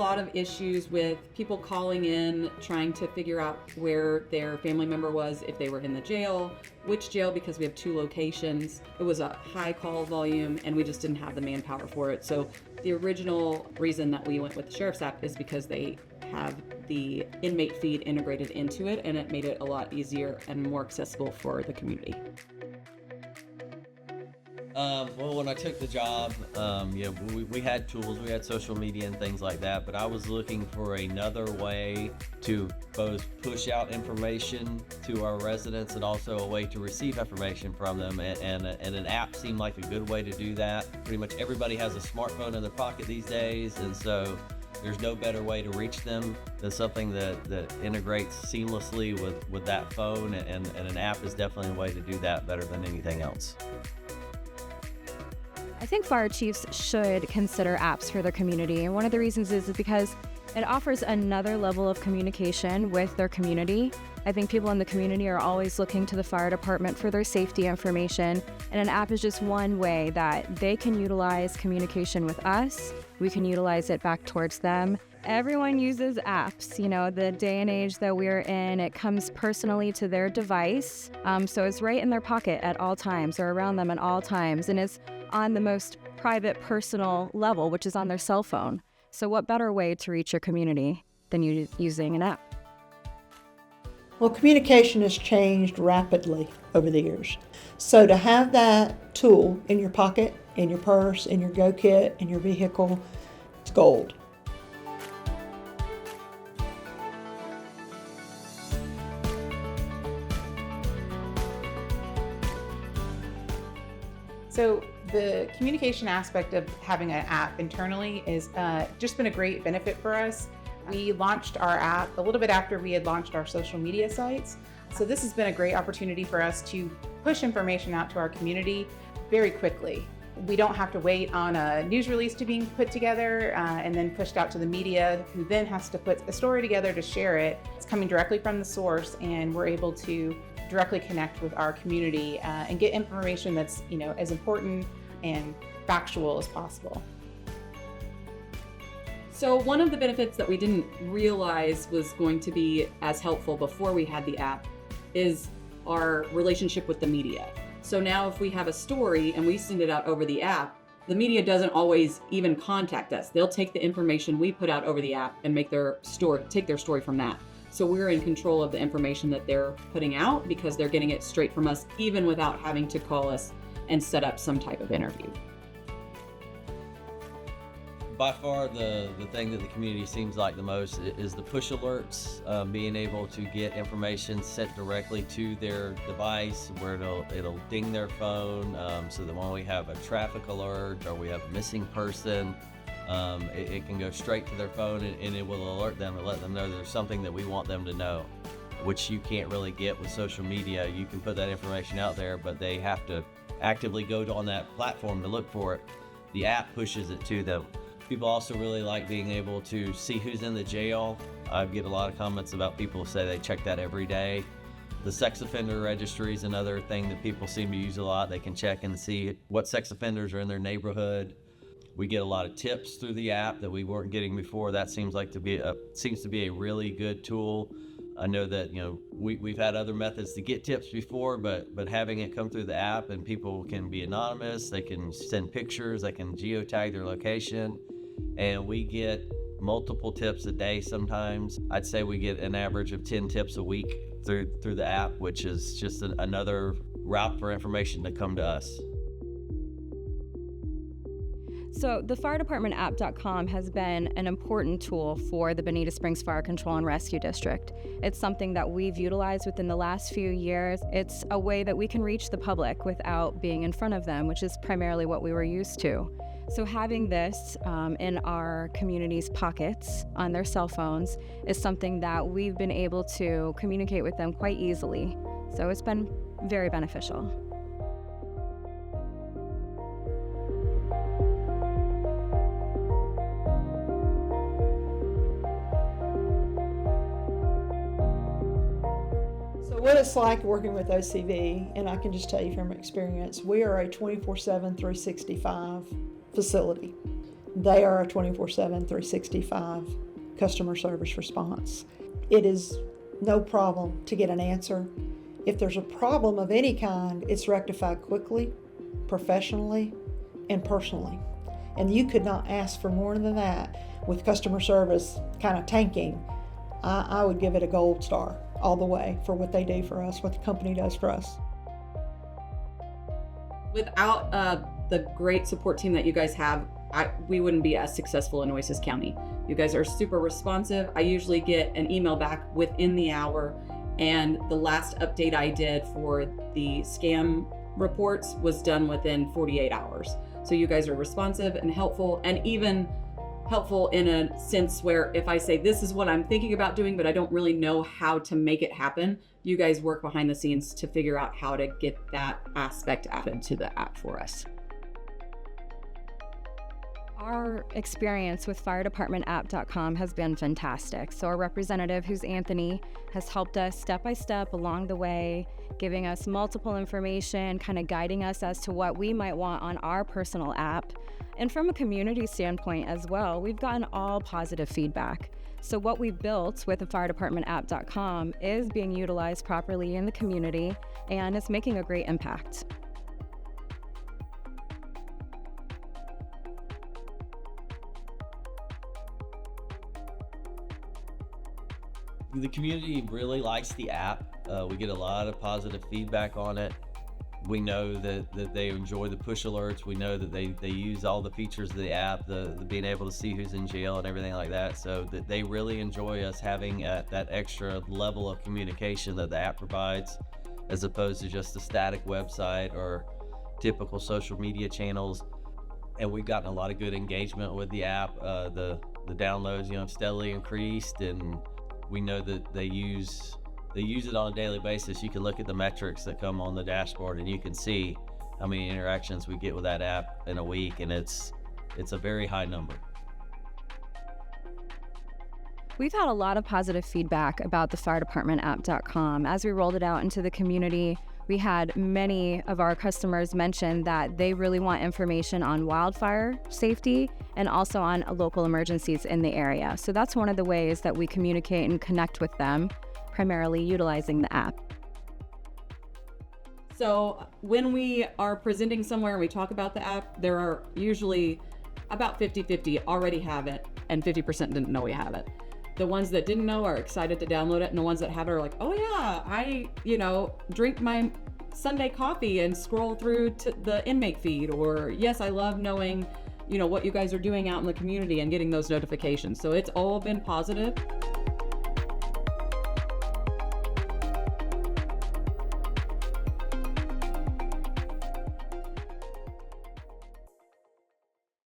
lot of issues with people calling in, trying to figure out where their family member was, if they were in the jail, which jail, because we have 2 locations. It was a high call volume and we just didn't have the manpower for it. So the original reason that we went with the Sheriff's app is because they have the inmate feed integrated into it, and it made it a lot easier and more accessible for the community. Well, when I took the job, we had tools, we had social media and things like that, but I was looking for another way to both push out information to our residents and also a way to receive information from them, and an app seemed like a good way to do that. Pretty much everybody has a smartphone in their pocket these days, and so there's no better way to reach them than something that integrates seamlessly with that phone, and an app is definitely a way to do that better than anything else. I think fire chiefs should consider apps for their community, and one of the reasons is because it offers another level of communication with their community. I think people in the community are always looking to the fire department for their safety information, and an app is just one way that they can utilize communication with us. We can utilize it back towards them. Everyone uses apps, the day and age that we're in, it comes personally to their device. So it's right in their pocket at all times, or around them at all times, and it's on the most private, personal level, which is on their cell phone. So what better way to reach your community than using an app? Well, communication has changed rapidly over the years. So to have that tool in your pocket, in your purse, in your go kit, in your vehicle, it's gold. So the communication aspect of having an app internally is just been a great benefit for us. We launched our app a little bit after we had launched our social media sites. So this has been a great opportunity for us to push information out to our community very quickly. We don't have to wait on a news release to being put together and then pushed out to the media, who then has to put a story together to share it. It's coming directly from the source, and we're able to directly connect with our community and get information that's as important and factual as possible. So one of the benefits that we didn't realize was going to be as helpful before we had the app is our relationship with the media. So now if we have a story and we send it out over the app, the media doesn't always even contact us. They'll take the information we put out over the app and take their story from that. So we're in control of the information that they're putting out because they're getting it straight from us, even without having to call us and set up some type of interview. By far, the thing that the community seems like the most is the push alerts, being able to get information sent directly to their device where it'll ding their phone, so that when we have a traffic alert or we have a missing person, it can go straight to their phone and it will alert them and let them know there's something that we want them to know, which you can't really get with social media. You can put that information out there, but they have to actively go on that platform to look for it. The app pushes it to them. People also really like being able to see who's in the jail. I get a lot of comments about people who say they check that every day. The sex offender registry is another thing that people seem to use a lot. They can check and see what sex offenders are in their neighborhood. We get a lot of tips through the app that we weren't getting before. That seems to be a really good tool. I know that we've had other methods to get tips before, but having it come through the app and people can be anonymous, they can send pictures, they can geotag their location, and we get multiple tips a day sometimes. I'd say we get an average of 10 tips a week through the app, which is just another route for information to come to us. So the firedepartmentapp.com has been an important tool for the Bonita Springs Fire Control and Rescue District. It's something that we've utilized within the last few years. It's a way that we can reach the public without being in front of them, which is primarily what we were used to. So having this in our community's pockets on their cell phones is something that we've been able to communicate with them quite easily. So it's been very beneficial. What it's like working with OCV, and I can just tell you from experience, we are a 24/7, 365 facility. They are a 24/7, 365 customer service response. It is no problem to get an answer. If there's a problem of any kind, it's rectified quickly, professionally, and personally. And you could not ask for more than that. With customer service kind of tanking, I would give it a gold star all the way for what they do for us, what the company does for us. Without the great support team that you guys have, we wouldn't be as successful in Nueces County. You guys are super responsive. I usually get an email back within the hour, and the last update I did for the scam reports was done within 48 hours. So you guys are responsive and helpful, and even helpful in a sense where if I say this is what I'm thinking about doing, but I don't really know how to make it happen, you guys work behind the scenes to figure out how to get that aspect added to the app for us. Our experience with firedepartmentapp.com has been fantastic. So our representative, who's Anthony, has helped us step by step along the way, giving us multiple information, kind of guiding us as to what we might want on our personal app. And from a community standpoint as well, we've gotten all positive feedback. So what we built with the firedepartmentapp.com is being utilized properly in the community, and it's making a great impact. The community really likes the app. We get a lot of positive feedback on it. We know that they enjoy the push alerts. We know that they use all the features of the app, the being able to see who's in jail and everything like that. So that they really enjoy us having that extra level of communication that the app provides, as opposed to just a static website or typical social media channels. And we've gotten a lot of good engagement with the app. The downloads, have steadily increased, and we know that they use it on a daily basis. You can look at the metrics that come on the dashboard, and you can see how many interactions we get with that app in a week, and it's a very high number. We've had a lot of positive feedback about the firedepartmentapp.com. As we rolled it out into the community, we had many of our customers mention that they really want information on wildfire safety and also on local emergencies in the area. So that's one of the ways that we communicate and connect with them, primarily utilizing the app. So when we are presenting somewhere and we talk about the app, there are usually about 50-50 already have it and 50% didn't know we have it. The ones that didn't know are excited to download it, and the ones that have it are like, oh yeah, I drink my Sunday coffee and scroll through to the inmate feed, or yes, I love knowing what you guys are doing out in the community and getting those notifications. So it's all been positive.